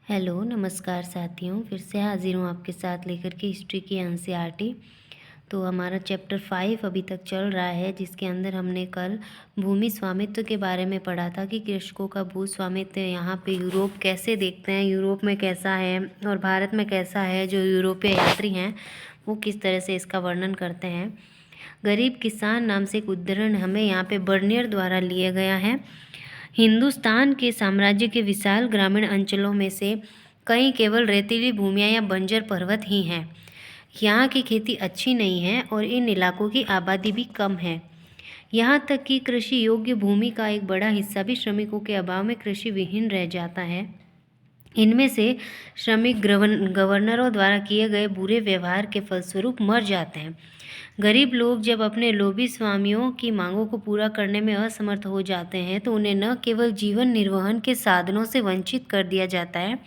Hello नमस्कार साथियों, फिर से हाजिर हूँ आपके साथ लेकर के हिस्ट्री की एनसीईआरटी। तो हमारा चैप्टर 5 अभी तक चल रहा है, जिसके अंदर हमने कल भूमि स्वामित्व के बारे में पढ़ा था कि कृषकों का भू स्वामित्व यहाँ पे यूरोप कैसे देखते हैं, यूरोप में कैसा है और भारत में कैसा है। जो यूरोपीय यात्री हैं वो किस तरह से इसका वर्णन करते हैं। गरीब किसान नाम से एक उद्धरण हमें यहाँ पे बर्नियर द्वारा लिया गया है। हिंदुस्तान के साम्राज्य के विशाल ग्रामीण अंचलों में से कई केवल रेतीली भूमियां या बंजर पर्वत ही हैं। यहाँ की खेती अच्छी नहीं है और इन इलाकों की आबादी भी कम है। यहाँ तक कि कृषि योग्य भूमि का एक बड़ा हिस्सा भी श्रमिकों के अभाव में कृषि विहीन रह जाता है। इनमें से श्रमिक गवर्नरों द्वारा किए गए बुरे व्यवहार के फलस्वरूप मर जाते हैं। गरीब लोग जब अपने लोभी स्वामियों की मांगों को पूरा करने में असमर्थ हो जाते हैं तो उन्हें न केवल जीवन निर्वहन के साधनों से वंचित कर दिया जाता है,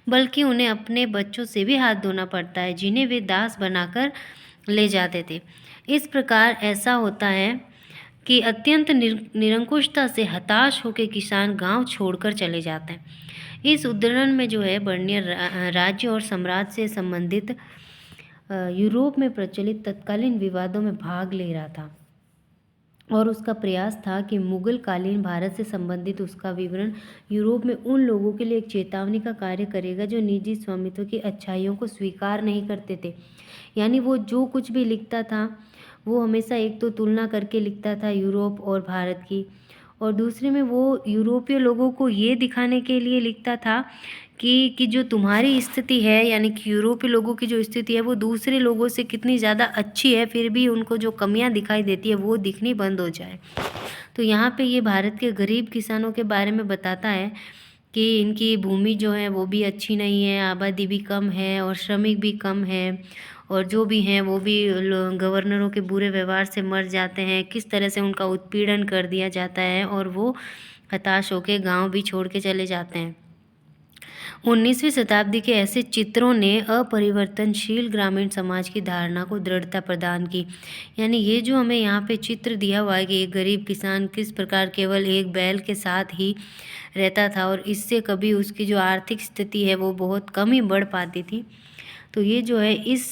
बल्कि उन्हें अपने बच्चों से भी हाथ धोना पड़ता है, जिन्हें वे दास बनाकर ले जाते थे। इस प्रकार ऐसा होता है कि अत्यंत निरंकुशता से हताश होकर किसान गांव छोड़कर चले जाते हैं। इस उद्धरण में जो है बर्नियर राज्य और साम्राज्य से संबंधित यूरोप में प्रचलित तत्कालीन विवादों में भाग ले रहा था और उसका प्रयास था कि मुगल कालीन भारत से संबंधित उसका विवरण यूरोप में उन लोगों के लिए एक चेतावनी का कार्य करेगा जो निजी स्वामित्व की अच्छाइयों को स्वीकार नहीं करते थे। यानी वो जो कुछ भी लिखता था वो हमेशा एक तो तुलना करके लिखता था यूरोप और भारत की, और दूसरे में वो यूरोपीय लोगों को ये दिखाने के लिए लिखता था कि जो तुम्हारी स्थिति है, यानी कि यूरोपीय लोगों की जो स्थिति है वो दूसरे लोगों से कितनी ज़्यादा अच्छी है, फिर भी उनको जो कमियां दिखाई देती है वो दिखनी बंद हो जाए। तो यहाँ पे ये भारत के गरीब किसानों के बारे में बताता है कि इनकी भूमि जो है वो भी अच्छी नहीं है, आबादी भी कम है और श्रमिक भी कम है, और जो भी हैं वो भी गवर्नरों के बुरे व्यवहार से मर जाते हैं, किस तरह से उनका उत्पीड़न कर दिया जाता है और वो हताश होकर गांव भी छोड़ के चले जाते हैं। 19वीं शताब्दी के ऐसे चित्रों ने अपरिवर्तनशील ग्रामीण समाज की धारणा को दृढ़ता प्रदान की। यानी ये जो हमें यहाँ पे चित्र दिया हुआ है कि एक गरीब किसान किस प्रकार केवल एक बैल के साथ ही रहता था और इससे कभी उसकी जो आर्थिक स्थिति है वो बहुत कम ही बढ़ पाती थी। तो ये जो है इस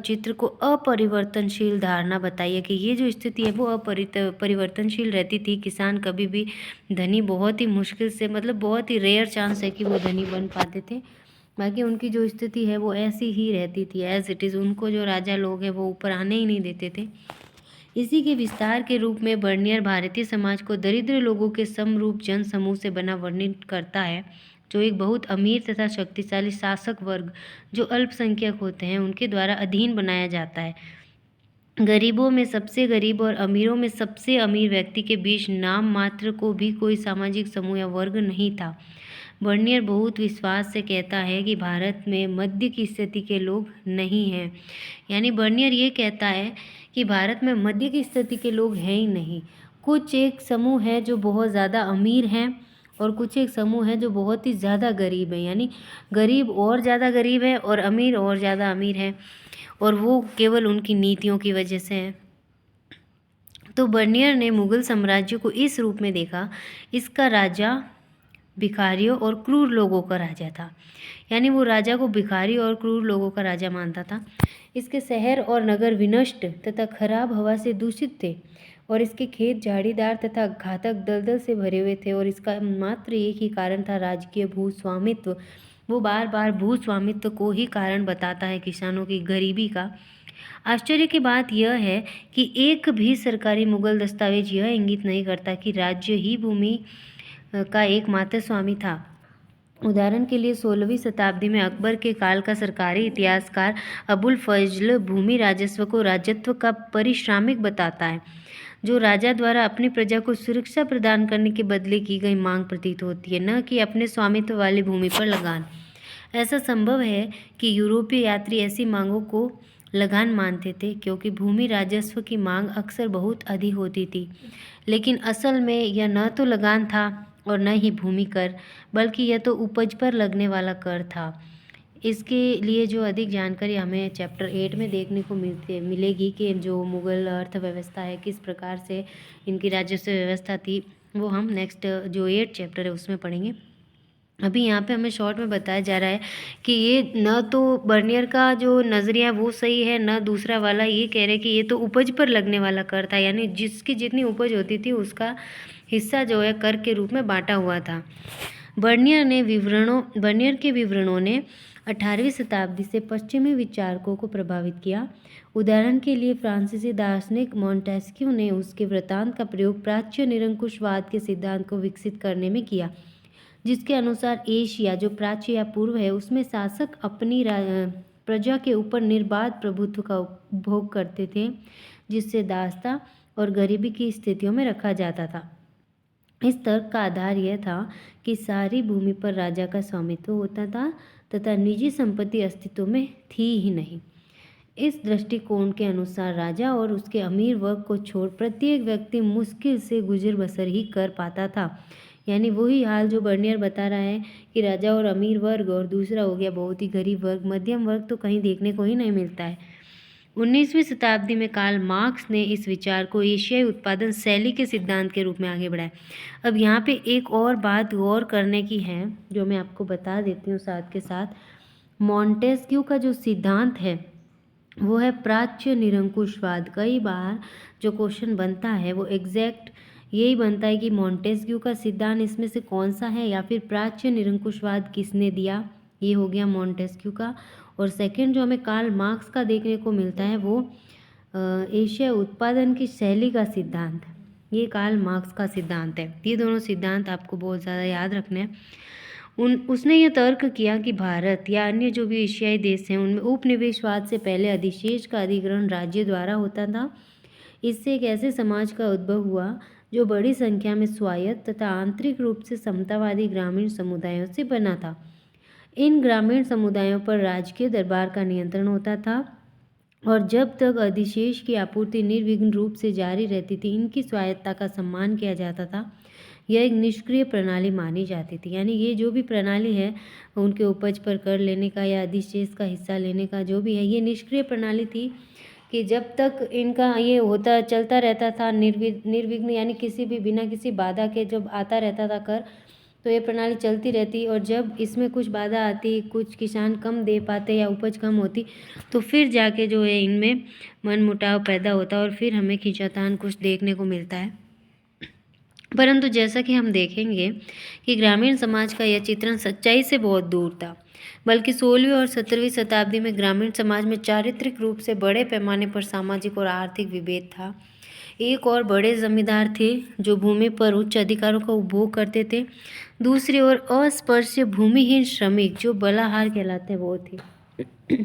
चित्र को अपरिवर्तनशील धारणा बताइए कि ये जो स्थिति है वो परिवर्तनशील रहती थी। किसान कभी भी धनी बहुत ही मुश्किल से, मतलब बहुत ही रेयर चांस है कि वो धनी बन पाते थे। बाकी उनकी जो स्थिति है वो ऐसी ही रहती थी एज इट इज़। उनको जो राजा लोग हैं वो ऊपर आने ही नहीं देते थे। इसी के विस्तार के रूप में बर्नियर भारतीय समाज को दरिद्र लोगों के समरूप जन समूह से बना वर्णित करता है, जो एक बहुत अमीर तथा शक्तिशाली शासक वर्ग जो अल्पसंख्यक होते हैं उनके द्वारा अधीन बनाया जाता है। गरीबों में सबसे गरीब और अमीरों में सबसे अमीर व्यक्ति के बीच नाम मात्र को भी कोई सामाजिक समूह या वर्ग नहीं था। बर्नियर बहुत विश्वास से कहता है कि भारत में मध्य की स्थिति के लोग नहीं हैं। यानी बर्नियर ये कहता है कि भारत में मध्य की स्थिति के लोग हैं ही नहीं। कुछ एक समूह है जो बहुत ज़्यादा अमीर हैं और कुछ एक समूह है जो बहुत ही ज़्यादा गरीब है। यानी गरीब और ज़्यादा गरीब है और अमीर और ज़्यादा अमीर है, और वो केवल उनकी नीतियों की वजह से है। तो बर्नियर ने मुगल साम्राज्य को इस रूप में देखा, इसका राजा भिखारियों और क्रूर लोगों का राजा था। यानी वो राजा को भिखारी और क्रूर लोगों का राजा मानता था। इसके शहर और नगर विनष्ट तथा खराब हवा से दूषित थे और इसके खेत झाड़ीदार तथा घातक दलदल से भरे हुए थे, और इसका मात्र एक ही कारण था, राजकीय भूस्वामित्व। वो बार बार भूस्वामित्व को ही कारण बताता है किसानों की गरीबी का। आश्चर्य की बात यह है कि एक भी सरकारी मुगल दस्तावेज यह इंगित नहीं करता कि राज्य ही भूमि का एकमात्र स्वामी था। उदाहरण के लिए 16वीं शताब्दी में अकबर के काल का सरकारी इतिहासकार अबुल फजल भूमि राजस्व को राजत्व का पारिश्रमिक बताता है, जो राजा द्वारा अपनी प्रजा को सुरक्षा प्रदान करने के बदले की गई मांग प्रतीत होती है, न कि अपने स्वामित्व वाली भूमि पर लगान। ऐसा संभव है कि यूरोपीय यात्री ऐसी मांगों को लगान मानते थे क्योंकि भूमि राजस्व की मांग अक्सर बहुत अधिक होती थी, लेकिन असल में यह न तो लगान था और न ही भूमि कर, बल्कि यह तो उपज पर लगने वाला कर था। इसके लिए जो अधिक जानकारी हमें चैप्टर 8 में देखने को मिलेगी कि जो मुगल अर्थव्यवस्था है किस प्रकार से इनकी राजस्व व्यवस्था थी, वो हम नेक्स्ट जो 8 चैप्टर है उसमें पढ़ेंगे। अभी यहाँ पे हमें शॉर्ट में बताया जा रहा है कि ये न तो बर्नियर का जो नज़रिया वो सही है, न दूसरा वाला ये कह रहे कि ये तो उपज पर लगने वाला कर था, यानी जिसकी जितनी उपज होती थी उसका हिस्सा जो है कर के रूप में बांटा हुआ था। बर्नियर के विवरणों ने 18वीं शताब्दी से पश्चिमी विचारकों को प्रभावित किया। उदाहरण के लिए फ्रांसीसी दार्शनिक मॉन्टेस्क्यू ने उसके वृत्तांत का प्रयोग प्राच्य निरंकुशवाद के सिद्धांत को विकसित करने में किया, जिसके अनुसार एशिया जो प्राच्य या पूर्व है उसमें शासक अपनी प्रजा के ऊपर निर्बाध प्रभुत्व का उपभोग करते थे, जिससे दासता और गरीबी की स्थितियों में रखा जाता था। इस तर्क का आधार यह था कि सारी भूमि पर राजा का स्वामित्व होता था तथा निजी संपत्ति अस्तित्व में थी ही नहीं। इस दृष्टिकोण के अनुसार राजा और उसके अमीर वर्ग को छोड़ प्रत्येक व्यक्ति मुश्किल से गुजर बसर ही कर पाता था। यानी वही हाल जो बर्नियर बता रहा है कि राजा और अमीर वर्ग, और दूसरा हो गया बहुत ही गरीब वर्ग, मध्यम वर्ग तो कहीं देखने को ही नहीं मिलता है। 19वीं शताब्दी में कार्ल मार्क्स ने इस विचार को एशियाई उत्पादन शैली के सिद्धांत के रूप में आगे बढ़ाया। अब यहाँ पे एक और बात गौर करने की है जो मैं आपको बता देती हूँ साथ के साथ। मॉन्टेस्क्यू का जो सिद्धांत है वो है प्राच्य निरंकुशवाद। कई बार जो क्वेश्चन बनता है वो एग्जैक्ट यही बनता है कि मॉन्टेस्क्यू का सिद्धांत इसमें से कौन सा है, या फिर प्राच्य निरंकुशवाद किसने दिया, ये हो गया मॉन्टेस्क्यू का। और सेकंड जो हमें कार्ल मार्क्स का देखने को मिलता है वो एशिया उत्पादन की शैली का सिद्धांत, ये कार्ल मार्क्स का सिद्धांत है। ये दोनों सिद्धांत आपको बहुत ज़्यादा याद रखने हैं। उसने यह तर्क किया कि भारत या अन्य जो भी एशियाई देश हैं उनमें उपनिवेशवाद से पहले अधिशेष का अधिग्रहण राज्य द्वारा होता था। इससे एक ऐसे समाज का उद्भव हुआ जो बड़ी संख्या में स्वायत्त तथा आंतरिक रूप से समतावादी ग्रामीण समुदायों से बना था। इन ग्रामीण समुदायों पर राजकीय दरबार का नियंत्रण होता था और जब तक अधिशेष की आपूर्ति निर्विघ्न रूप से जारी रहती थी इनकी स्वायत्तता का सम्मान किया जाता था। यह एक निष्क्रिय प्रणाली मानी जाती थी, यानी ये जो भी प्रणाली है उनके उपज पर कर लेने का या अधिशेष का हिस्सा लेने का जो भी है, ये निष्क्रिय प्रणाली थी कि जब तक इनका ये होता चलता रहता था निर्विघ्न, यानी किसी भी बिना किसी बाधा के जब आता रहता था कर, तो ये प्रणाली चलती रहती। और जब इसमें कुछ बाधा आती, कुछ किसान कम दे पाते या उपज कम होती, तो फिर जाके जो है इनमें मनमुटाव पैदा होता और फिर हमें खींचातान कुछ देखने को मिलता है। परंतु जैसा कि हम देखेंगे कि ग्रामीण समाज का यह चित्रण सच्चाई से बहुत दूर था, बल्कि 16वीं और 17वीं शताब्दी में ग्रामीण समाज में चारित्रिक रूप से बड़े पैमाने पर सामाजिक और आर्थिक विभेद था। एक और बड़े जमींदार थे जो भूमि पर उच्च अधिकारों का उपभोग करते थे, दूसरी ओर अस्पृश्य भूमिहीन श्रमिक जो बलाहार कहलाते हैं वो थे।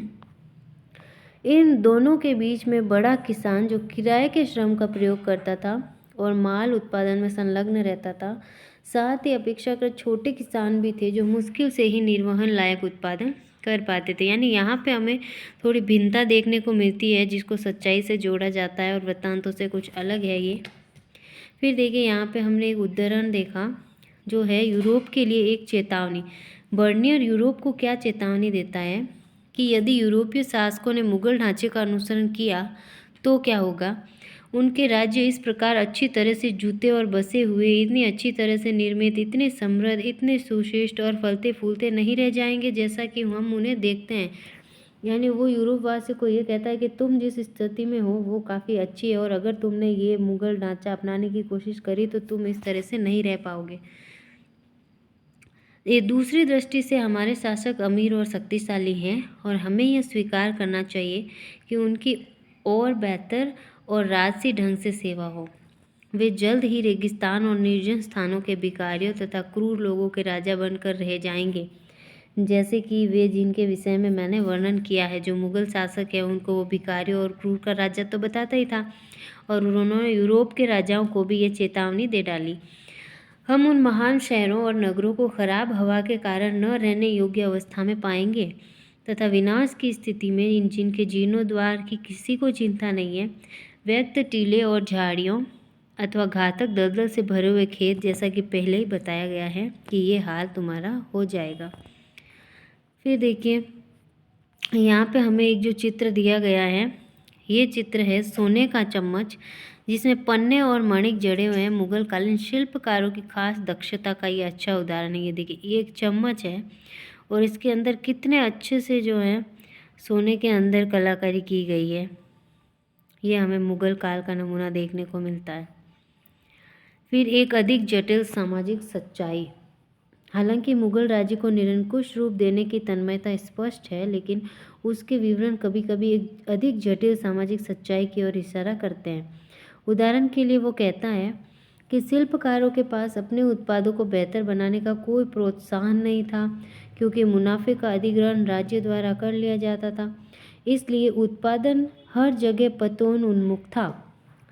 इन दोनों के बीच में बड़ा किसान जो किराए के श्रम का प्रयोग करता था और माल उत्पादन में संलग्न रहता था, साथ ही अपेक्षाकृत छोटे किसान भी थे जो मुश्किल से ही निर्वहन लायक उत्पादन कर पाते थे। यानी यहाँ पे हमें थोड़ी भिन्नता देखने को मिलती है जिसको सच्चाई से जोड़ा जाता है और वृत्तांतों से कुछ अलग है ये। फिर देखिए यहाँ पे हमने एक उदाहरण देखा जो है यूरोप के लिए एक चेतावनी। बर्नियर यूरोप को क्या चेतावनी देता है कि यदि यूरोपीय शासकों ने मुगल ढांचे का अनुसरण किया तो क्या होगा। उनके राज्य इस प्रकार अच्छी तरह से जूते और बसे हुए, इतनी अच्छी तरह से निर्मित, इतने समृद्ध, इतने सुश्रेष्ठ और फलते फूलते नहीं रह जाएंगे जैसा कि हम उन्हें देखते हैं। यानी वो यूरोपवासी को ये कहता है कि तुम जिस स्थिति में हो वो काफ़ी अच्छी है और अगर तुमने ये मुगल ढांचा अपनाने की कोशिश करी तो तुम इस तरह से नहीं रह पाओगे। ये दूसरी दृष्टि से हमारे शासक अमीर और शक्तिशाली हैं और हमें यह स्वीकार करना चाहिए कि उनकी और बेहतर और राजसी ढंग से सेवा हो। वे जल्द ही रेगिस्तान और निर्जन स्थानों के भिखारियों तथा क्रूर लोगों के राजा बनकर रह जाएंगे, जैसे कि वे जिनके विषय में मैंने वर्णन किया है। जो मुगल शासक है उनको वो भिखारियों और क्रूर का राजा तो बताता ही था और उन्होंने यूरोप के राजाओं को भी ये चेतावनी दे डाली। हम उन महान शहरों और नगरों को खराब हवा के कारण न रहने योग्य अवस्था में पाएंगे तथा विनाश की स्थिति में इन जिनके जीर्णोद्धार की किसी को चिंता नहीं है, व्यक्त टीले और झाड़ियों अथवा घातक दलदल से भरे हुए खेत, जैसा कि पहले ही बताया गया है कि ये हाल तुम्हारा हो जाएगा। फिर देखिए यहाँ पे हमें एक जो चित्र दिया गया है, ये चित्र है सोने का चम्मच, जिसमें पन्ने और मणिक जड़े हुए हैं। मुगल कालीन शिल्पकारों की खास दक्षता का ये अच्छा उदाहरण है। ये देखिए, ये एक चम्मच है और इसके अंदर कितने अच्छे से जो है सोने के अंदर कलाकारी की गई है। ये हमें मुगल काल का नमूना देखने को मिलता है। फिर एक अधिक जटिल सामाजिक सच्चाई। हालांकि मुगल राज्य को निरंकुश रूप देने की तन्मयता स्पष्ट है, लेकिन उसके विवरण कभी कभी एक अधिक जटिल सामाजिक सच्चाई की ओर इशारा करते हैं। उदाहरण के लिए वो कहता है कि शिल्पकारों के पास अपने उत्पादों को बेहतर बनाने का कोई प्रोत्साहन नहीं था, क्योंकि मुनाफे का अधिग्रहण राज्य द्वारा कर लिया जाता था। इसलिए उत्पादन हर जगह पतोन उन्मुख था।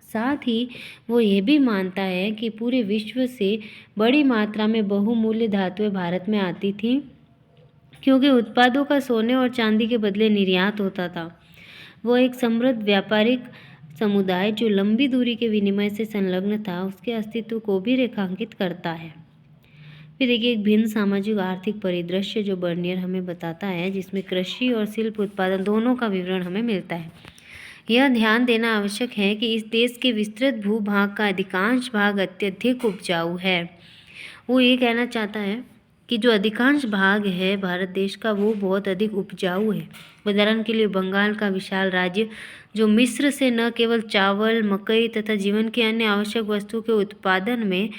साथ ही वो ये भी मानता है कि पूरे विश्व से बड़ी मात्रा में बहुमूल्य धातुएं भारत में आती थीं, क्योंकि उत्पादों का सोने और चांदी के बदले निर्यात होता था। वो एक समृद्ध व्यापारिक समुदाय जो लंबी दूरी के विनिमय से संलग्न था, उसके अस्तित्व को भी रेखांकित करता है। फिर देखिए, एक भिन्न सामाजिक आर्थिक परिदृश्य जो बर्नियर हमें बताता है, जिसमें कृषि और शिल्प उत्पादन दोनों का विवरण हमें मिलता है। यह ध्यान देना आवश्यक है कि इस देश के विस्तृत भूभाग का अधिकांश भाग अत्यधिक उपजाऊ है। वो ये कहना चाहता है कि जो अधिकांश भाग है भारत देश का, वो बहुत अधिक उपजाऊ है। उदाहरण के लिए बंगाल का विशाल राज्य, जो मिस्र से न केवल चावल, मकई तथा जीवन की अन्य आवश्यक वस्तुओं के उत्पादन में,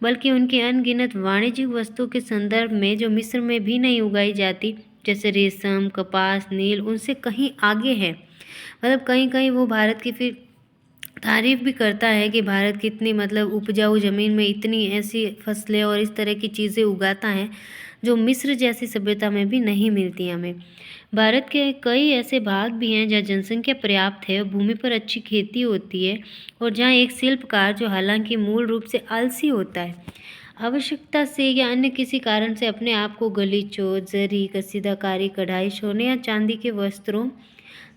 बल्कि उनकी अनगिनत वाणिज्यिक वस्तुओं के संदर्भ में जो मिस्र में भी नहीं उगाई जाती, जैसे रेशम, कपास, नील, उनसे कहीं आगे है। मतलब कहीं कहीं वो भारत की फिर तारीफ भी करता है कि भारत कितनी मतलब उपजाऊ ज़मीन में इतनी ऐसी फसलें और इस तरह की चीज़ें उगाता है जो मिस्र जैसी सभ्यता में भी नहीं मिलती हमें। भारत के कई ऐसे भाग भी हैं जहाँ जनसंख्या पर्याप्त है, भूमि पर अच्छी खेती होती है और जहाँ एक शिल्पकार, जो हालांकि मूल रूप से आलसी होता है, आवश्यकता से या अन्य किसी कारण से अपने आप को गलीचों, जरी, कसीदाकारी, कढ़ाई, सोने या चांदी के वस्त्रों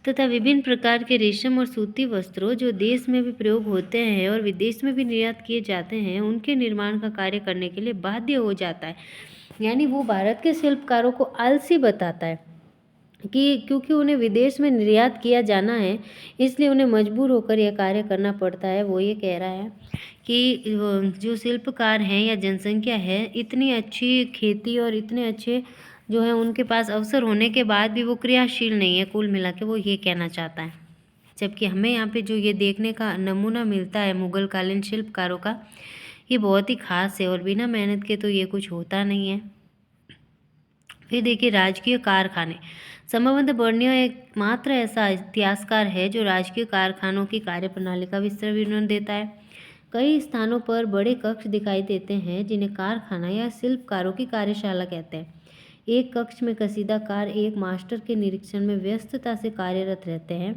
तथा विभिन्न प्रकार के रेशम और सूती वस्त्रों, जो देश में भी प्रयोग होते हैं और विदेश में भी निर्यात किए जाते हैं, उनके निर्माण का कार्य करने के लिए बाध्य हो जाता है। यानी वो भारत के शिल्पकारों को आलसी बताता है कि क्योंकि उन्हें विदेश में निर्यात किया जाना है, इसलिए उन्हें मजबूर होकर यह कार्य करना पड़ता है। वो ये कह रहा है कि जो शिल्पकार हैं या जनसंख्या है, इतनी अच्छी खेती और इतने अच्छे जो है उनके पास अवसर होने के बाद भी वो क्रियाशील नहीं है। कुल मिला के वो ये कहना चाहता है। जबकि हमें यहाँ पे जो ये देखने का नमूना मिलता है मुगल कालीन शिल्पकारों का, ये बहुत ही खास है और बिना मेहनत के तो ये कुछ होता नहीं है। फिर देखिए, राजकीय कारखाने। समबंध बर्नियर एकमात्र ऐसा इतिहासकार है जो राजकीय कारखानों की कार्यप्रणाली का विस्तृत विवरण देता है। कई स्थानों पर बड़े कक्ष दिखाई देते हैं जिन्हें कारखाना या शिल्पकारों की कार्यशाला कहते हैं। एक कक्ष में कसीदाकार एक मास्टर के निरीक्षण में व्यस्तता से कार्यरत रहते हैं,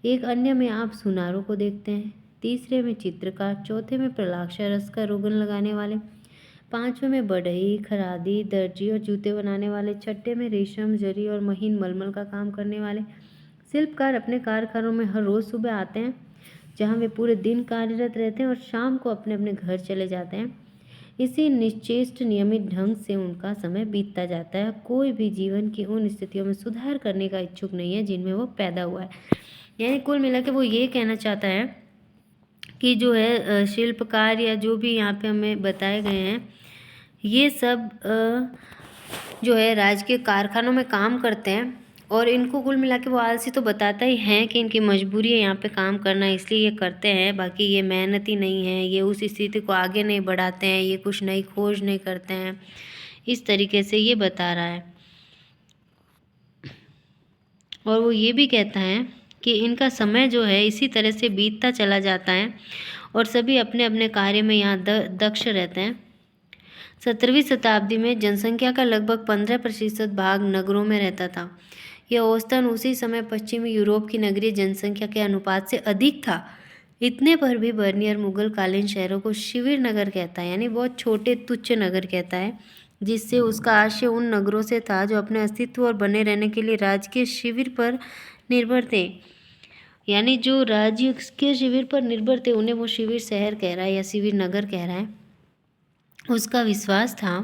एक अन्य में आप सुनारों को देखते हैं, तीसरे में चित्रकार, चौथे में प्रलाक्षारस का रोगन लगाने वाले, पांचवें में बढ़ई, खरादी, दर्जी और जूते बनाने वाले, छठे में रेशम, जरी और महीन मलमल का काम करने वाले। शिल्पकार अपने कारखानों में हर रोज़ सुबह आते हैं, जहां वे पूरे दिन कार्यरत रहते हैं और शाम को अपने अपने घर चले जाते हैं। इसी निश्चेष्ट नियमित ढंग से उनका समय बीतता जाता है। कोई भी जीवन की उन स्थितियों में सुधार करने का इच्छुक नहीं है जिनमें वो पैदा हुआ है। यानी कुल मिला के वो ये कहना चाहता है कि जो है शिल्पकार या जो भी यहाँ पे हमें बताए गए हैं, ये सब जो है राजकीय कारखानों में काम करते हैं और इनको कुल मिला के वो आलसी तो बताता ही हैं कि इनकी मजबूरी है यहाँ पे काम करना, इसलिए ये करते हैं। बाकी ये मेहनती नहीं है, ये उस स्थिति को आगे नहीं बढ़ाते हैं, ये कुछ नई खोज नहीं करते हैं, इस तरीके से ये बता रहा है। और वो ये भी कहता है कि इनका समय जो है इसी तरह से बीतता चला जाता है और सभी अपने अपने कार्य में यहाँ दक्ष रहते हैं। 17वीं शताब्दी में जनसंख्या का लगभग 15% भाग नगरों में रहता था। यह औसतन उसी समय पश्चिमी यूरोप की नगरीय जनसंख्या के अनुपात से अधिक था। इतने पर भी बर्नियर मुगल कालीन शहरों को शिविर नगर कहता है, यानी बहुत छोटे तुच्छ नगर कहता है, जिससे उसका आशय उन नगरों से था जो अपने अस्तित्व और बने रहने के लिए राजकीय शिविर पर निर्भर थे। यानी जो राज्य के शिविर पर निर्भर थे उन्हें वो शिविर शहर कह रहा है या शिविर नगर कह रहा है। उसका विश्वास था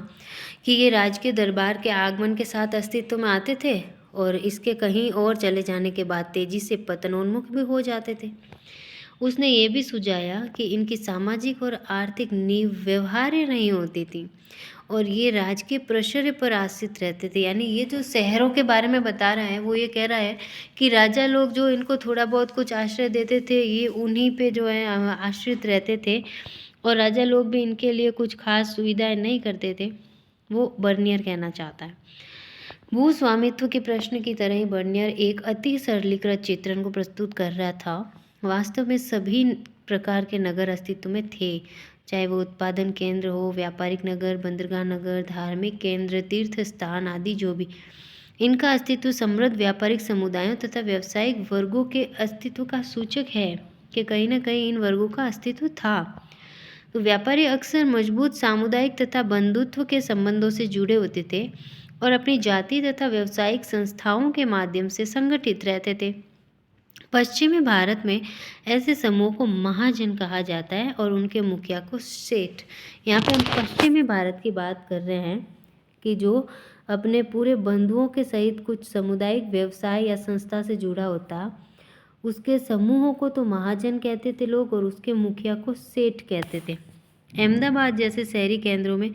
कि ये राजकीय दरबार के आगमन के साथ अस्तित्व में आते थे और इसके कहीं और चले जाने के बाद तेजी से पतनोन्मुख भी हो जाते थे। उसने ये भी सुझाया कि इनकी सामाजिक और आर्थिक नींव व्यवहार्य नहीं होती थी और ये राजकीय प्रेशर पर आश्रित रहते थे। यानी ये जो शहरों के बारे में बता रहा है वो ये कह रहा है कि राजा लोग जो इनको थोड़ा बहुत कुछ आश्रय देते थे ये उन्हीं पे जो है आश्रित रहते थे और राजा लोग भी इनके लिए कुछ खास सुविधाएं नहीं करते थे। वो बर्नियर कहना चाहता है। भू स्वामित्व के प्रश्न की तरह ही बर्नियर एक अति सरलीकृत चित्रण को प्रस्तुत कर रहा था। वास्तव में सभी प्रकार के नगर अस्तित्व में थे, चाहे वो उत्पादन केंद्र हो, व्यापारिक नगर, बंदरगाह नगर, धार्मिक केंद्र, तीर्थ स्थान आदि जो भी। इनका अस्तित्व समृद्ध व्यापारिक समुदायों तथा व्यावसायिक वर्गों के अस्तित्व का सूचक है कि कहीं न कहीं इन वर्गों का अस्तित्व था। तो व्यापारी अक्सर मजबूत सामुदायिक तथा बंधुत्व के संबंधों से जुड़े होते थे और अपनी जाति तथा व्यावसायिक संस्थाओं के माध्यम से संगठित रहते थे। पश्चिमी भारत में ऐसे समूह को महाजन कहा जाता है और उनके मुखिया को सेठ। यहाँ पे हम पश्चिमी भारत की बात कर रहे हैं कि जो अपने पूरे बंधुओं के सहित कुछ सामुदायिक व्यवसाय या संस्था से जुड़ा होता, उसके समूहों को तो महाजन कहते थे लोग और उसके मुखिया को सेठ कहते थे। अहमदाबाद जैसे शहरी केंद्रों में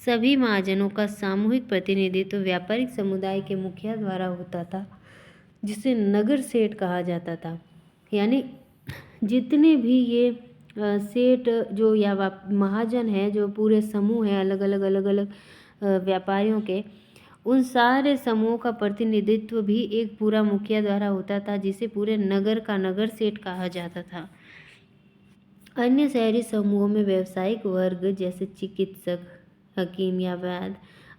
सभी महाजनों का सामूहिक प्रतिनिधित्व व्यापारिक समुदाय के मुखिया द्वारा होता था, जिसे नगर सेठ कहा जाता था। यानी जितने भी ये सेठ जो या महाजन है, जो पूरे समूह है अलग अलग व्यापारियों के, उन सारे समूहों का प्रतिनिधित्व भी एक पूरा मुखिया द्वारा होता था, जिसे पूरे नगर का नगर सेठ कहा जाता था। अन्य शहरी समूहों में व्यावसायिक वर्ग जैसे चिकित्सक, हकीम या वैद्य,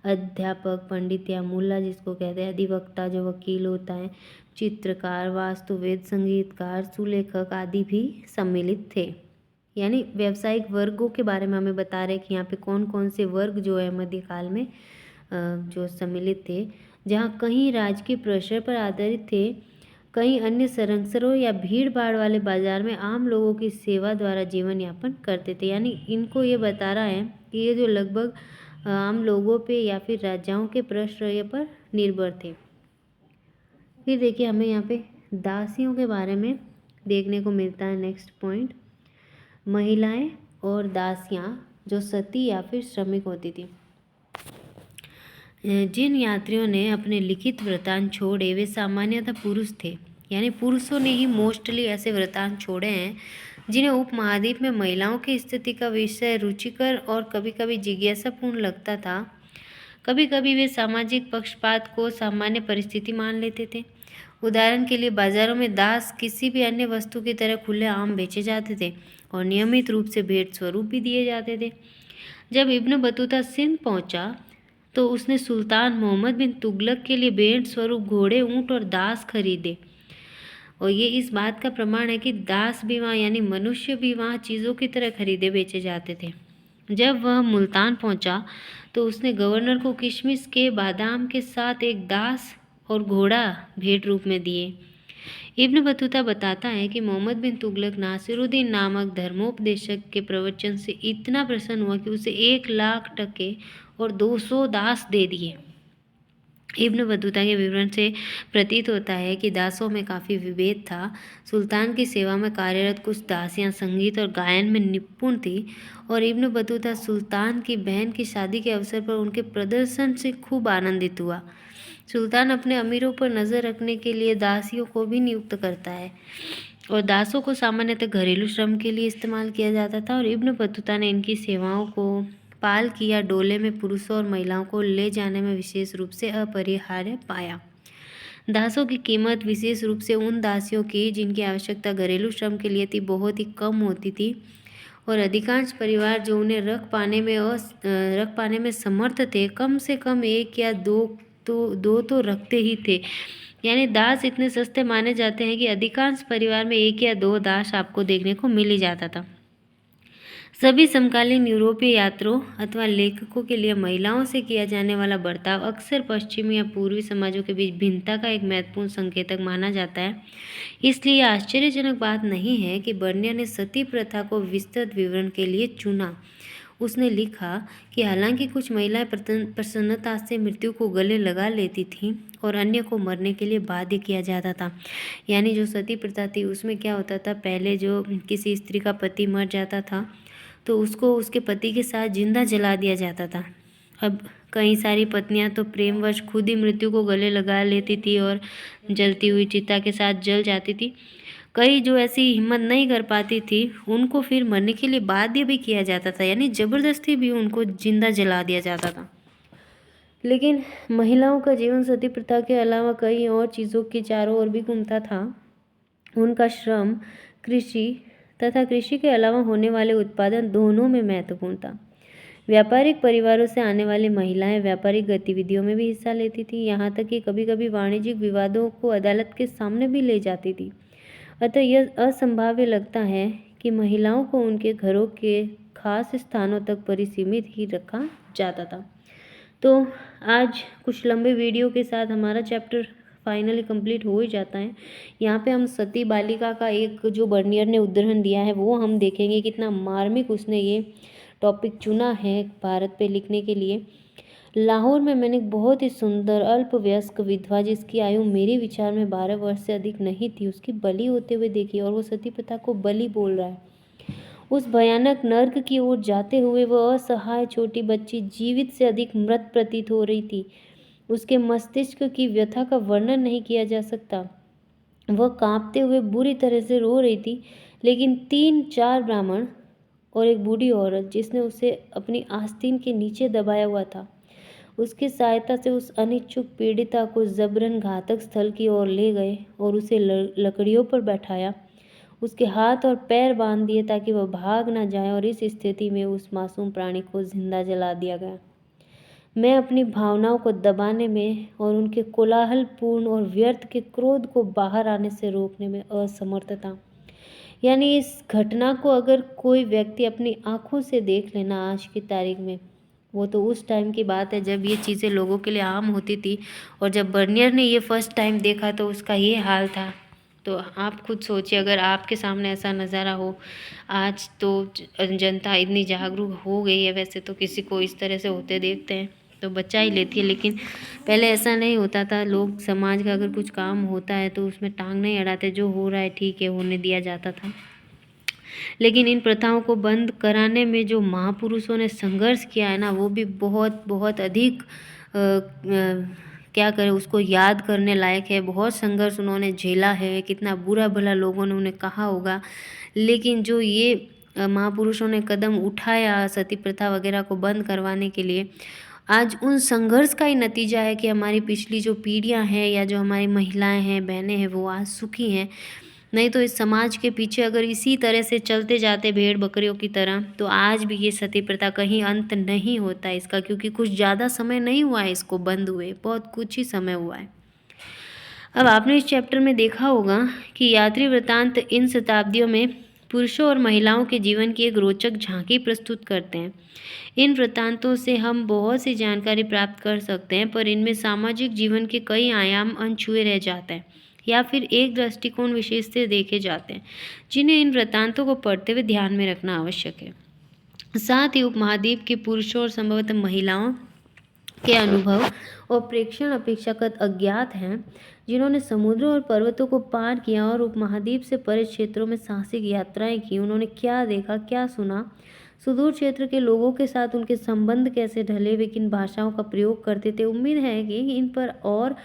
अध्यापक, पंडित या मुल्ला जिसको कहते हैं, अधिवक्ता जो वकील होता है, चित्रकार, वास्तुवेद, संगीतकार, सुलेखक आदि भी सम्मिलित थे। यानी व्यावसायिक वर्गों के बारे में हमें बता रहे कि यहाँ पे कौन कौन से वर्ग जो है मध्यकाल में जो सम्मिलित थे, जहाँ कहीं राजकीय प्रेशर पर आधारित थे, कहीं अन्य संरक्षणों या भीड़ भाड़ वाले बाजार में आम लोगों की सेवा द्वारा जीवन यापन करते थे। यानी इनको ये बता रहा है कि ये जो लगभग आम लोगों पे या फिर राजाओं के प्रेशर पर निर्भर थे। फिर देखिए हमें यहाँ पे दासियों के बारे में देखने को मिलता है। नेक्स्ट पॉइंट, महिलाएं और दासियां जो सती या फिर श्रमिक होती थी। जिन यात्रियों ने अपने लिखित वृतांत छोड़े वे सामान्यतः पुरुष थे। यानी पुरुषों ने ही मोस्टली ऐसे वृतांत छोड़े हैं जिन्हें उपमहाद्वीप में महिलाओं की स्थिति का विषय रुचिकर और कभी कभी जिज्ञासापूर्ण लगता था। कभी कभी वे सामाजिक पक्षपात को सामान्य परिस्थिति मान लेते थे। उदाहरण के लिए बाजारों में दास किसी भी अन्य वस्तु की तरह खुलेआम बेचे जाते थे और नियमित रूप से भेंट स्वरूप भी दिए जाते थे। जब इब्न बतूता सिंध पहुंचा तो उसने सुल्तान मोहम्मद बिन तुगलक के लिए भेंट स्वरूप घोड़े, ऊंट और दास खरीदे और ये इस बात का प्रमाण है कि दास भी वहाँ यानी मनुष्य भी वहाँ चीज़ों की तरह खरीदे बेचे जाते थे। जब वह मुल्तान पहुंचा तो उसने गवर्नर को किशमिश के बादाम के साथ एक दास और घोड़ा भेंट रूप में दिए। इब्न बतूता बताता है कि मोहम्मद बिन तुगलक नासिरुद्दीन नामक धर्मोपदेशक के प्रवचन से इतना प्रसन्न हुआ कि उसे 1,00,000 टके और 200 दास दे दिए। इब्न बतूता के विवरण से प्रतीत होता है कि दासों में काफ़ी विभेद था। सुल्तान की सेवा में कार्यरत कुछ दासियां संगीत और गायन में निपुण थी और इब्न बतूता सुल्तान की बहन की शादी के अवसर पर उनके प्रदर्शन से खूब आनंदित हुआ। सुल्तान अपने अमीरों पर नज़र रखने के लिए दासियों को भी नियुक्त करता है और दासों को सामान्यतः घरेलू श्रम के लिए इस्तेमाल किया जाता था और इब्न बतूता ने इनकी सेवाओं को पाल किया डोले में पुरुषों और महिलाओं को ले जाने में विशेष रूप से अपरिहार्य पाया। दासों की कीमत विशेष रूप से उन दासियों की जिनकी आवश्यकता घरेलू श्रम के लिए थी बहुत ही कम होती थी और अधिकांश परिवार जो उन्हें रख पाने में समर्थ थे कम से कम एक या दो तो रखते ही थे। यानी दास इतने सस्ते माने जाते हैं कि अधिकांश परिवार में एक या दो दास आपको देखने को मिल ही जाता था। सभी समकालीन यूरोपीय यात्रियों अथवा लेखकों के लिए महिलाओं से किया जाने वाला बर्ताव अक्सर पश्चिमी या पूर्वी समाजों के बीच भिन्नता का एक महत्वपूर्ण संकेतक माना जाता है। इसलिए आश्चर्यजनक बात नहीं है कि बर्नियर ने सती प्रथा को विस्तृत विवरण के लिए चुना। उसने लिखा कि हालांकि कुछ महिलाएं प्रसन्नता से मृत्यु को गले लगा लेती थीं और अन्य को मरने के लिए बाध्य किया जाता था। यानी जो सती प्रथा थी उसमें क्या होता था, पहले जो किसी स्त्री का पति मर जाता था तो उसको उसके पति के साथ जिंदा जला दिया जाता था। अब कई सारी पत्नियां तो प्रेमवश खुद ही मृत्यु को गले लगा लेती थी और जलती हुई चिता के साथ जल जाती थी। कई जो ऐसी हिम्मत नहीं कर पाती थी उनको फिर मरने के लिए बाध्य भी किया जाता था, यानी जबरदस्ती भी उनको जिंदा जला दिया जाता था। लेकिन महिलाओं का जीवन सती प्रथा के अलावा कई और चीज़ों के चारों ओर भी घूमता था। उनका श्रम कृषि तथा कृषि के अलावा होने वाले उत्पादन दोनों में महत्वपूर्ण था। व्यापारिक परिवारों से आने वाली महिलाएं व्यापारिक गतिविधियों में भी हिस्सा लेती थी, यहाँ तक कि कभी कभी वाणिज्यिक विवादों को अदालत के सामने भी ले जाती थी। अतः यह असंभाव्य लगता है कि महिलाओं को उनके घरों के खास स्थानों तक परिसीमित ही रखा जाता था। तो आज कुछ लंबे वीडियो के साथ हमारा चैप्टर फाइनली कंप्लीट हो ही जाता है। यहाँ पे हम सती बालिका का एक जो बर्नियर ने उद्धरण दिया है वो हम देखेंगे, कितना मार्मिक उसने ये टॉपिक चुना है भारत पे लिखने के लिए। लाहौर में मैंने एक बहुत ही सुंदर अल्पवयस्क विधवा, जिसकी आयु मेरे विचार में 12 वर्ष से अधिक नहीं थी, उसकी बलि होते हुए देखी और वो सती प्रथा को बलि बोल रहा है। उस भयानक नर्क की ओर जाते हुए वह असहाय छोटी बच्ची जीवित से अधिक मृत प्रतीत हो रही थी। उसके मस्तिष्क की व्यथा का वर्णन नहीं किया जा सकता। वह कांपते हुए बुरी तरह से रो रही थी, लेकिन 3-4 ब्राह्मण और एक बूढ़ी औरत जिसने उसे अपनी आस्तीन के नीचे दबाया हुआ था, उसकी सहायता से उस अनिच्छुक पीड़िता को जबरन घातक स्थल की ओर ले गए और उसे लकड़ियों पर बैठाया। उसके हाथ और पैर बांध दिए ताकि वह भाग न जाए और इस स्थिति में उस मासूम प्राणी को जिंदा जला दिया गया। मैं अपनी भावनाओं को दबाने में और उनके कोलाहलपूर्ण और व्यर्थ के क्रोध को बाहर आने से रोकने में असमर्थ था। यानी इस घटना को अगर कोई व्यक्ति अपनी आंखों से देख लेना आज की तारीख में, वो तो उस टाइम की बात है जब ये चीज़ें लोगों के लिए आम होती थी, और जब बर्नियर ने ये फर्स्ट टाइम देखा तो उसका ये हाल था। तो आप खुद सोचिए अगर आपके सामने ऐसा नज़ारा हो। आज तो जनता इतनी जागरूक हो गई है, वैसे तो किसी को इस तरह से होते देखते हैं तो बचा ही लेती है, लेकिन पहले ऐसा नहीं होता था। लोग समाज का अगर कुछ काम होता है तो उसमें टांग नहीं अड़ाते, जो हो रहा है ठीक है होने दिया जाता था। लेकिन इन प्रथाओं को बंद कराने में जो महापुरुषों ने संघर्ष किया है ना, वो भी बहुत बहुत अधिक क्या करें, उसको याद करने लायक है। बहुत संघर्ष उन्होंने झेला है, कितना बुरा भला लोगों ने उन्हें कहा होगा, लेकिन जो ये महापुरुषों ने कदम उठाया सती प्रथा वगैरह को बंद करवाने के लिए, आज उन संघर्ष का ही नतीजा है कि हमारी पिछली जो पीढ़ियां हैं या जो हमारी महिलाएं हैं, बहनें हैं, वो आज सुखी हैं। नहीं तो इस समाज के पीछे अगर इसी तरह से चलते जाते भेड़ बकरियों की तरह, तो आज भी ये सती प्रथा कहीं अंत नहीं होता इसका, क्योंकि कुछ ज़्यादा समय नहीं हुआ है इसको बंद हुए, बहुत कुछ ही समय हुआ है। अब आपने इस चैप्टर में देखा होगा कि यात्री वृत्तांत इन शताब्दियों में पुरुषों और महिलाओं के जीवन की एक रोचक झांकी प्रस्तुत करते हैं। इन वृत्तांतों से हम बहुत सी जानकारी प्राप्त कर सकते हैं, पर इनमें सामाजिक जीवन के कई आयाम अनछुए रह जाते हैं या फिर एक दृष्टिकोण विशेष से देखे जाते हैं, जिन्हें इन वृत्तांतों को पढ़ते हुए ध्यान में रखना आवश्यक है। साथ ही उपमहाद्वीप के पुरुषों और संभवतः महिलाओं के अनुभव और प्रेक्षण अपेक्षाकृत अज्ञात हैं, जिन्होंने समुद्रों और पर्वतों को पार किया और उपमहाद्वीप से परे क्षेत्रों में साहसिक यात्राएं की। उन्होंने क्या देखा, क्या सुना, सुदूर क्षेत्र के लोगों के साथ उनके संबंध कैसे ढले, वे किन भाषाओं का प्रयोग करते थे। उम्मीद है कि इन पर और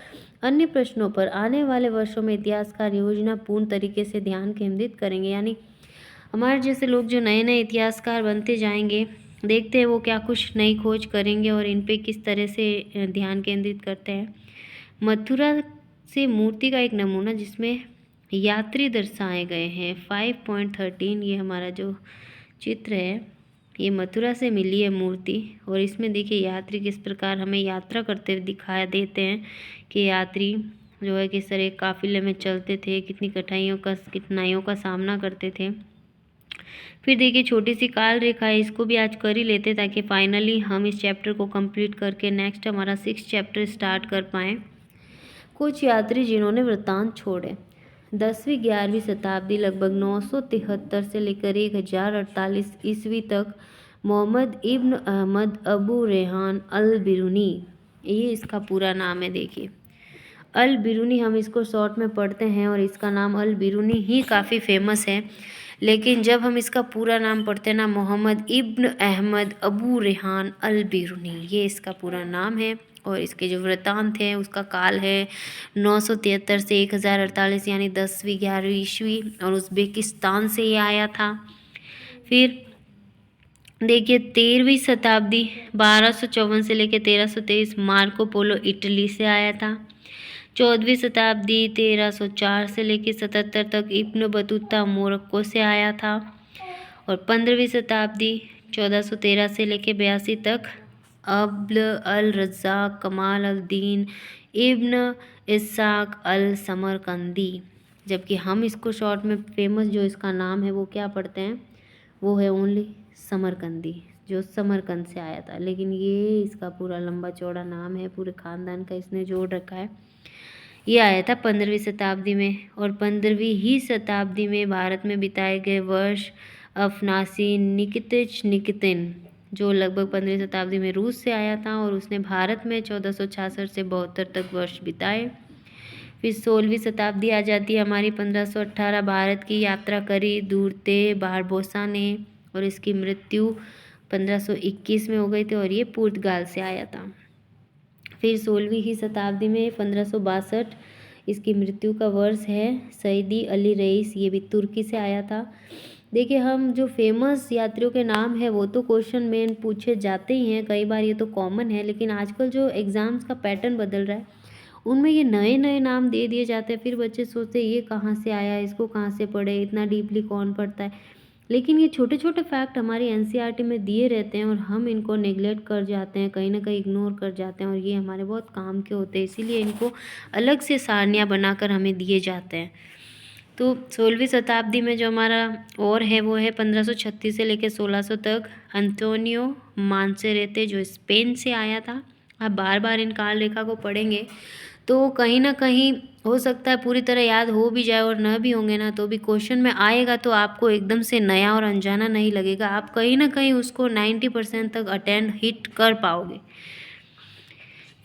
अन्य प्रश्नों पर आने वाले वर्षों में इतिहासकार योजनापूर्ण तरीके से ध्यान केंद्रित करेंगे। यानी हमारे जैसे लोग जो नए नए इतिहासकार बनते जाएंगे, देखते हैं वो क्या कुछ नई खोज करेंगे और इन पे किस तरह से ध्यान केंद्रित करते हैं। मथुरा से मूर्ति का एक नमूना जिसमें यात्री दर्शाए गए हैं 5.13, ये हमारा जो चित्र है ये मथुरा से मिली है मूर्ति, और इसमें देखिए यात्री किस प्रकार हमें यात्रा करते हुए दिखाया देते हैं कि यात्री जो है किस तरह काफिले में चलते थे, कितनी कठिनाइयों का सामना करते थे। फिर देखिए छोटी सी काल रेखा है, इसको भी आज कर ही लेते ताकि फाइनली हम इस चैप्टर को कंप्लीट करके नेक्स्ट हमारा 6 चैप्टर स्टार्ट कर पाएँ। कुछ यात्री जिन्होंने वृत्तांत छोड़े। 10वीं-11वीं शताब्दी लगभग 973 से लेकर 1048 ईस्वी तक मोहम्मद इब्न अहमद अबू रेहान अल बिरूनी, ये इसका पूरा नाम है। देखिए अल बिरूनी, हम इसको शॉर्ट में पढ़ते हैं और इसका नाम अल बिरूनी ही काफ़ी फेमस है। लेकिन जब हम इसका पूरा नाम पढ़ते हैं ना, मोहम्मद इब्न अहमद अबू रेहान अल बिरूनी, ये इसका पूरा नाम है। और इसके जो वृत्तांत हैं उसका काल है 973 से 1048, यानी 10वीं 11वीं ईस्वी, और उज़्बेकिस्तान से ये आया था। फिर देखिए 13वीं शताब्दी 1254 से लेकर 1323, मार्को पोलो इटली से आया था। 14वीं शताब्दी 1304 से लेकर 77 तक इब्न बतूता मोरक्को से आया था। और 15वीं शताब्दी 1413 से लेकर 82 तक अब्ल अल रज़ाक कमाल अल दीन इब्न इस्साक अल समरकंदी। जबकि हम इसको शॉर्ट में फेमस जो इसका नाम है वो क्या पढ़ते हैं, वो है ओनली समरकंदी, जो समरकंद से आया था। लेकिन ये इसका पूरा लंबा चौड़ा नाम है, पूरे ख़ानदान का इसने जोड़ रखा है। ये आया था 15वीं शताब्दी में। और 15वीं ही शताब्दी में भारत में बिताए गए वर्ष अफनासी निकितिन, जो लगभग 15वीं शताब्दी में रूस से आया था, और उसने भारत में 1466 से 72 तक वर्ष बिताए। फिर 16वीं शताब्दी आ जाती है हमारी। 1518 भारत की यात्रा करी दूरते बारबोसा ने, और इसकी मृत्यु 1521 में हो गई थी, और ये पुर्तगाल से आया था। फिर 16वीं ही शताब्दी में 1562 इसकी मृत्यु का वर्ष है। सईदी अली रईस, ये भी तुर्की से आया था। देखिए हम जो फेमस यात्रियों के नाम है वो तो क्वेश्चन में पूछे जाते ही हैं, कई बार ये तो कॉमन है। लेकिन आजकल जो एग्ज़ाम्स का पैटर्न बदल रहा है उनमें ये नए नए नाम दे दिए जाते हैं। फिर बच्चे सोचते हैं ये कहाँ से आया, इसको कहाँ से पढ़े, इतना डीपली कौन पढ़ता है। लेकिन ये छोटे छोटे फैक्ट हमारी एनसीईआरटी में दिए रहते हैं और हम इनको नेगलेक्ट कर जाते हैं, कहीं ना कहीं इग्नोर कर जाते हैं, और ये हमारे बहुत काम के होते हैं। इसीलिए इनको अलग से सारनियाँ बनाकर हमें दिए जाते हैं। तो 16वीं शताब्दी में जो हमारा और है वो है 1536 से लेकर 1600 तक अंतोनियो मांसेरेते, जो स्पेन से आया था। आप बार बार इन काल रेखा को पढ़ेंगे तो कहीं ना कहीं हो सकता है पूरी तरह याद हो भी जाए, और न भी होंगे ना तो भी क्वेश्चन में आएगा तो आपको एकदम से नया और अनजाना नहीं लगेगा। आप कहीं ना कहीं उसको 90% तक अटेंड हिट कर पाओगे।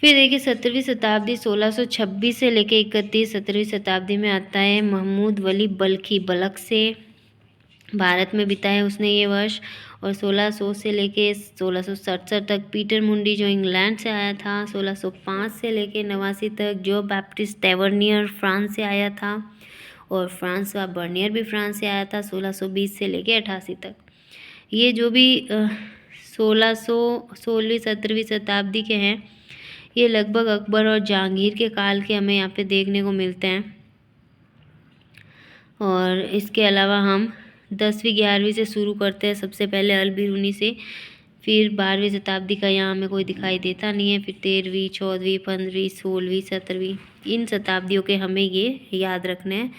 फिर देखिए 17वीं शताब्दी 1626 से लेकर 31, 17वीं शताब्दी में आता है महमूद वली बल्खी, बलख से भारत में बिताए उसने ये वर्ष। और 1600 से लेके 1667 तक पीटर मुंडी, जो इंग्लैंड से आया था। 1605 से लेके 89 तक जो बैप्टिस्ट टेवर्नियर फ्रांस से आया था, और फ्रांसवा बर्नियर भी फ्रांस से आया था 1620 से लेके 88 तक। ये जो भी 1616वीं 17वीं शताब्दी के हैं ये लगभग अकबर और जहांगीर के काल के हमें यहाँ पे देखने को मिलते हैं। और इसके अलावा हम 10वीं 11वीं से शुरू करते हैं, सबसे पहले अल बिरूनी से। फिर 12वीं शताब्दी का यहाँ हमें कोई दिखाई देता नहीं है। फिर 13वीं 14वीं 15वीं 16वीं 17वीं, इन शताब्दियों के हमें ये याद रखने हैं।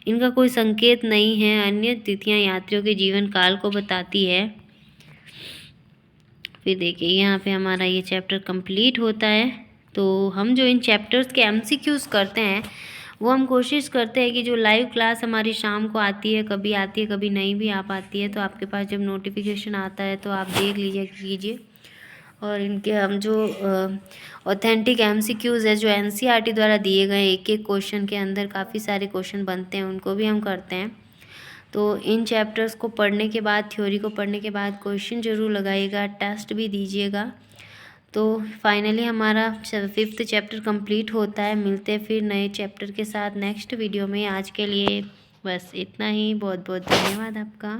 इनका कोई संकेत नहीं है। अन्य तिथियाँ यात्रियों के जीवन काल को बताती है। फिर देखिए यहाँ पे हमारा ये चैप्टर कंप्लीट होता है। तो हम जो इन चैप्टर्स के एमसीक्यूज़ करते हैं वो हम कोशिश करते हैं कि जो लाइव क्लास हमारी शाम को आती है, कभी आती है कभी नहीं भी आ पाती है, तो आपके पास जब नोटिफिकेशन आता है तो आप देख लीजिए। और इनके हम जो ऑथेंटिक एमसीक्यूज़ है जो एनसीईआरटी द्वारा दिए गए एक एक क्वेश्चन के अंदर काफ़ी सारे क्वेश्चन बनते हैं, उनको भी हम करते हैं। तो इन चैप्टर्स को पढ़ने के बाद, थ्योरी को पढ़ने के बाद क्वेश्चन ज़रूर लगाइएगा, टेस्ट भी दीजिएगा। तो फाइनली हमारा 5th चैप्टर कंप्लीट होता है। मिलते हैं फिर नए चैप्टर के साथ नेक्स्ट वीडियो में। आज के लिए बस इतना ही। बहुत बहुत धन्यवाद आपका।